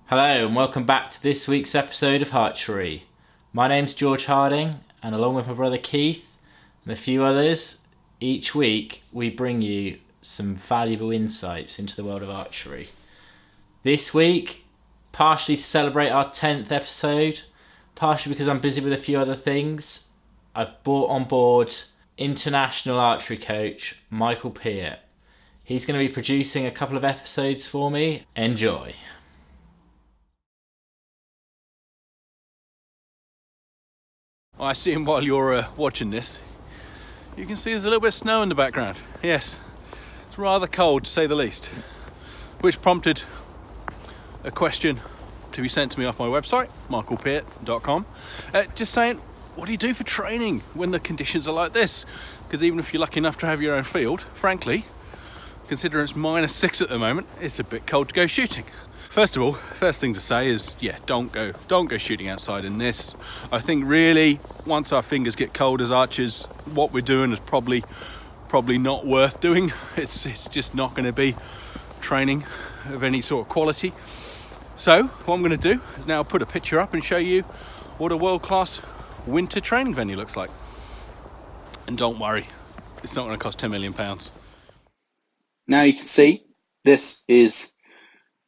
Hello and welcome back to this week's episode of HArchery. My name's George Harding, and along with my brother Keith and a few others, each week we bring you some valuable insights into the world of archery. This week, partially to celebrate our 10th episode, partially because I'm busy with a few other things, I've brought on board International Archery coach Michael Peart. He's going to be producing a couple of episodes for me. Enjoy. I see him while you're watching this. You can see there's a little bit of snow in the background. Yes, it's rather cold to say the least, which prompted a question to be sent to me off my website, michaelpeart.com, just saying, what do you do for training when the conditions are like this? Because even if you're lucky enough to have your own field, frankly, considering it's -6 at the moment, it's a bit cold to go shooting. First of all, first thing to say is, don't go shooting outside in this. I think really, once our fingers get cold as archers, what we're doing is probably not worth doing. It's just not going to be training of any sort of quality. So what I'm going to do is now put a picture up and show you what a world-class winter training venue looks like. And don't worry, it's not going to cost £10 million. Now you can see this is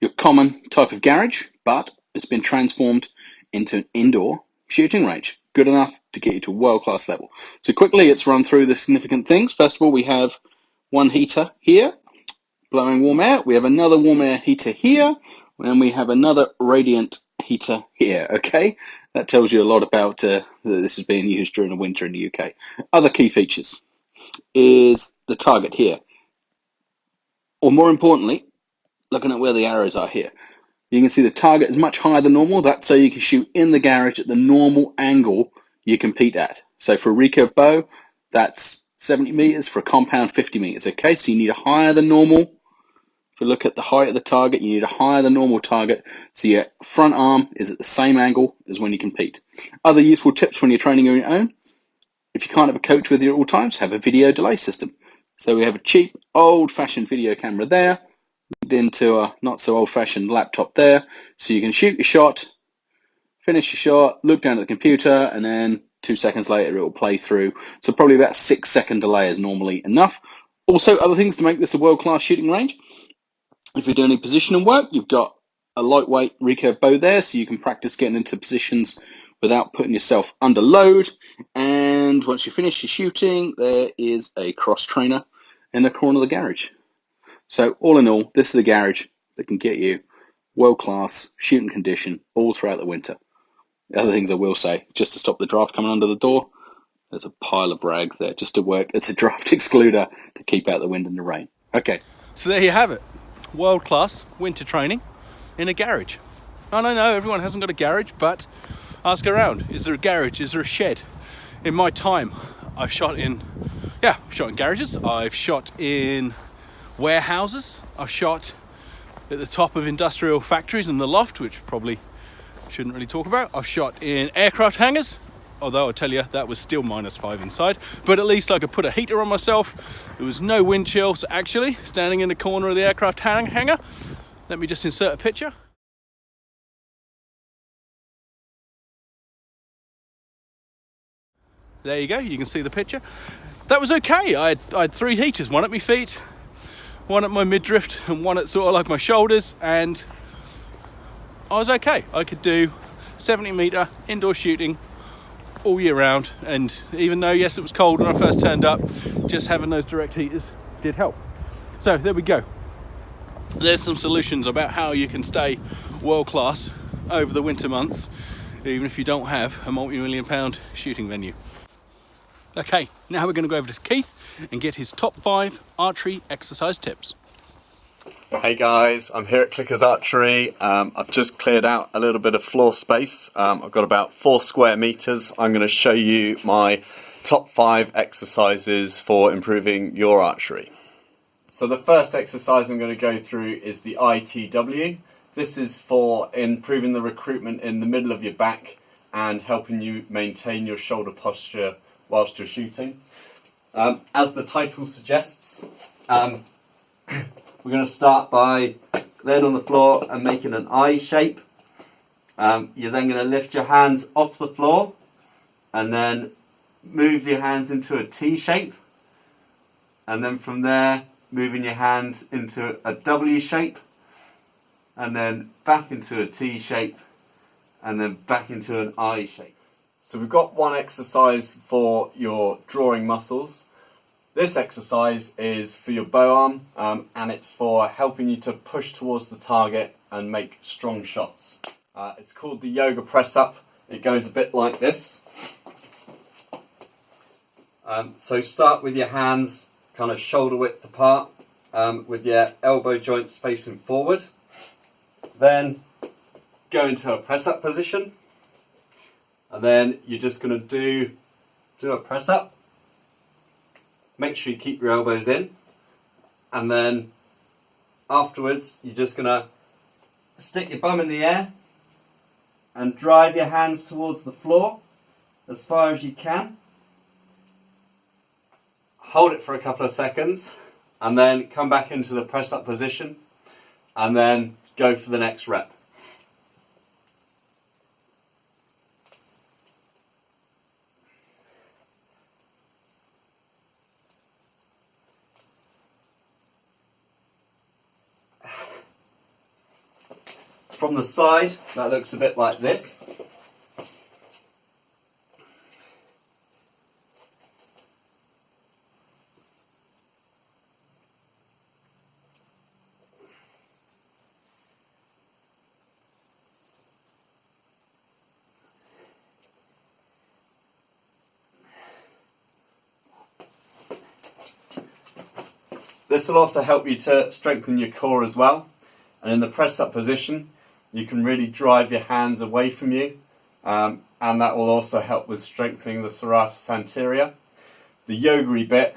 your common type of garage, but it's been transformed into an indoor shooting range. Good enough to get you to a world-class level. So quickly, let's run through the significant things. First of all, we have one heater here, blowing warm air. We have another warm air heater here, and we have another radiant heater here, okay? That tells you a lot about that this is being used during the winter in the UK. Other key features is the target here. Or more importantly, looking at where the arrows are here. You can see the target is much higher than normal. That's so you can shoot in the garage at the normal angle you compete at. So for a recurve bow, that's 70 meters. For a compound, 50 meters. Okay, so you need a higher than normal. If you look at the height of the target, you need a higher than normal target. So your front arm is at the same angle as when you compete. Other useful tips when you're training on your own. If you can't have a coach with you at all times, have a video delay system. So we have a cheap, old-fashioned video camera there, into a not so old-fashioned laptop there, so you can shoot your shot, finish your shot, look down at the computer, and then 2 seconds later it will play through. So probably about 6-second delay is normally enough. Also, other things to make this a world-class shooting range. If you're doing any positioning work, you've got a lightweight recurve bow there, so you can practice getting into positions without putting yourself under load. And once you finish your shooting, there is a cross trainer in the corner of the garage. So all in all, this is a garage that can get you world-class shooting condition all throughout the winter. The other things I will say, just to stop the draft coming under the door, there's a pile of brag there just to work. It's a draft excluder to keep out the wind and the rain. Okay. So there you have it. World-class winter training in a garage. I don't know, everyone hasn't got a garage, but ask around. Is there a garage? Is there a shed? In my time, I've shot in garages. I've shot in warehouses. I've shot at the top of industrial factories in the loft, which probably shouldn't really talk about. I've shot in aircraft hangars, although I'll tell you that was still -5 inside, but at least I could put a heater on myself. There was no wind chill, so actually standing in the corner of the aircraft hangar, let me just insert a picture. There you go, you can see the picture. That was okay. I had 3 heaters, one at my feet, one at my midriff, and one at sort of like my shoulders, and I was okay. I could do 70 meter indoor shooting all year round, and even though yes it was cold when I first turned up, just having those direct heaters did help. So there we go. There's some solutions about how you can stay world class over the winter months, even if you don't have a multi-million pound shooting venue. Okay, now we're going to go over to Keith and get his top 5 archery exercise tips. Hey guys, I'm here at Clickers Archery. I've just cleared out a little bit of floor space. I've got about 4 square meters. I'm going to show you my top 5 exercises for improving your archery. So the first exercise I'm going to go through is the ITW. This is for improving the recruitment in the middle of your back and helping you maintain your shoulder posture whilst you're shooting. As the title suggests, we're going to start by laying on the floor and making an I shape You're then going to lift your hands off the floor and then move your hands into a T shape, and then from there moving your hands into a W shape, and then back into a T shape, and then back into an I shape. So we've got one exercise for your drawing muscles. This exercise is for your bow arm, and it's for helping you to push towards the target and make strong shots. It's called the yoga press up. It goes a bit like this. So start with your hands kind of shoulder width apart, with your elbow joints facing forward. Then go into a press up position, and then you're just going to do a press up. Make sure you keep your elbows in, and then afterwards you're just going to stick your bum in the air and drive your hands towards the floor as far as you can. Hold it for a couple of seconds and then come back into the press up position and then go for the next rep. From the side, that looks a bit like this. This will also help you to strengthen your core as well. And in the press up position, you can really drive your hands away from you, and that will also help with strengthening the serratus anterior. The yoga bit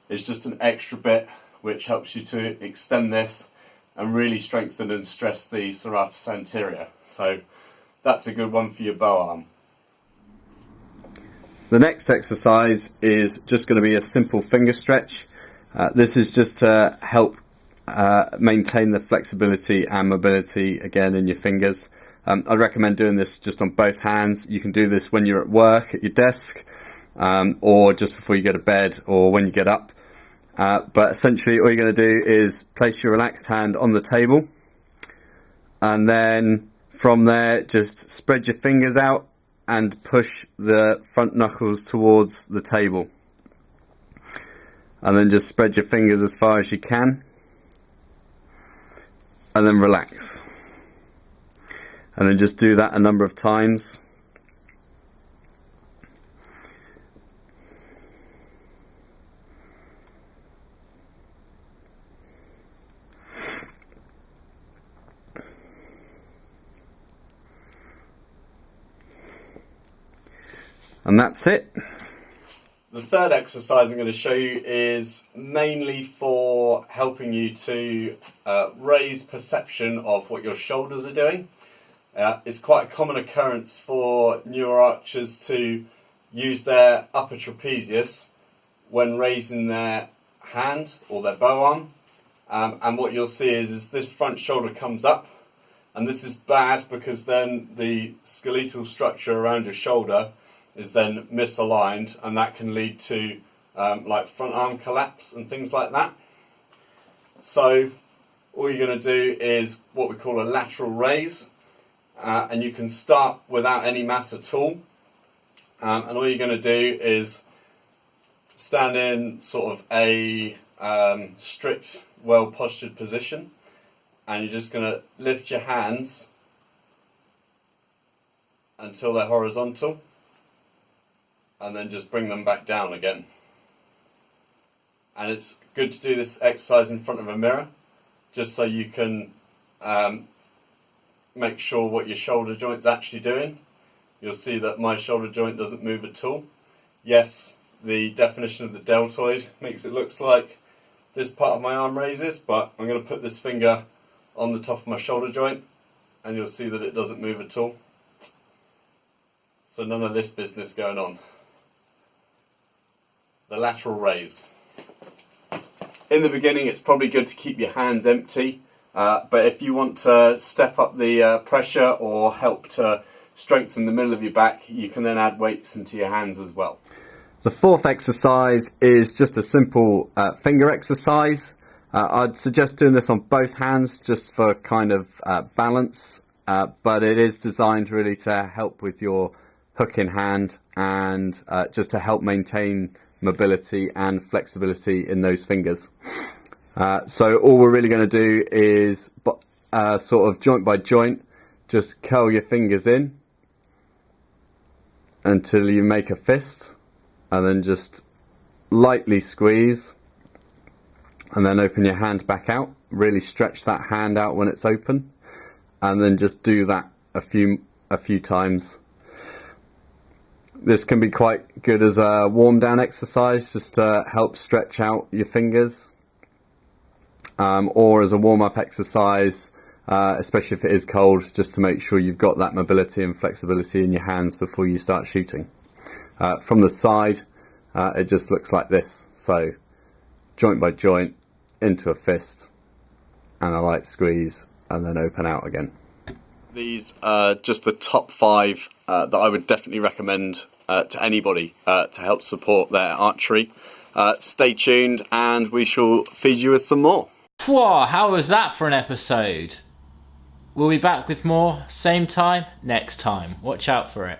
is just an extra bit which helps you to extend this and really strengthen and stress the serratus anterior. So that's a good one for your bow arm. The next exercise is just going to be a simple finger stretch. This is just to help maintain the flexibility and mobility again in your fingers. I'd recommend doing this just on both hands. You can do this when you're at work at your desk, or just before you go to bed or when you get up. But essentially all you're going to do is place your relaxed hand on the table, and then from there just spread your fingers out and push the front knuckles towards the table, and then just spread your fingers as far as you can, and then relax, and then just do that a number of times. And that's it. The third exercise I'm going to show you is mainly for helping you to raise perception of what your shoulders are doing. It's quite a common occurrence for newer archers to use their upper trapezius when raising their hand or their bow arm. And what you'll see is this front shoulder comes up, and this is bad because then the skeletal structure around your shoulder is then misaligned, and that can lead to like front arm collapse and things like that. So all you're going to do is what we call a lateral raise, and you can start without any mass at all, and all you're going to do is stand in sort of a strict, well postured position, and you're just going to lift your hands until they're horizontal, and then just bring them back down again. And it's good to do this exercise in front of a mirror, just so you can make sure what your shoulder joint's actually doing. You'll see that my shoulder joint doesn't move at all. Yes, the definition of the deltoid makes it look like this part of my arm raises, but I'm going to put this finger on the top of my shoulder joint, and you'll see that it doesn't move at all. So none of this business going on. The lateral raise. In the beginning, it's probably good to keep your hands empty But if you want to step up the pressure or help to strengthen the middle of your back, you can then add weights into your hands as well. The fourth exercise is just a simple finger exercise. I'd suggest doing this on both hands just for kind of balance, but it is designed really to help with your hook in hand and just to help maintain mobility and flexibility in those fingers. So all we're really going to do is sort of joint by joint, just curl your fingers in until you make a fist, and then just lightly squeeze, and then open your hand back out. Really stretch that hand out when it's open, and then just do that a few times. This can be quite good as a warm down exercise, just to help stretch out your fingers, or as a warm up exercise, especially if it is cold, just to make sure you've got that mobility and flexibility in your hands before you start shooting. From the side, it just looks like this. So joint by joint into a fist and a light squeeze, and then open out again. These are just the top 5 that I would definitely recommend to anybody to help support their archery. Stay tuned and we shall feed you with some more. Whoa, how was that for an episode? We'll be back with more, same time, next time. Watch out for it.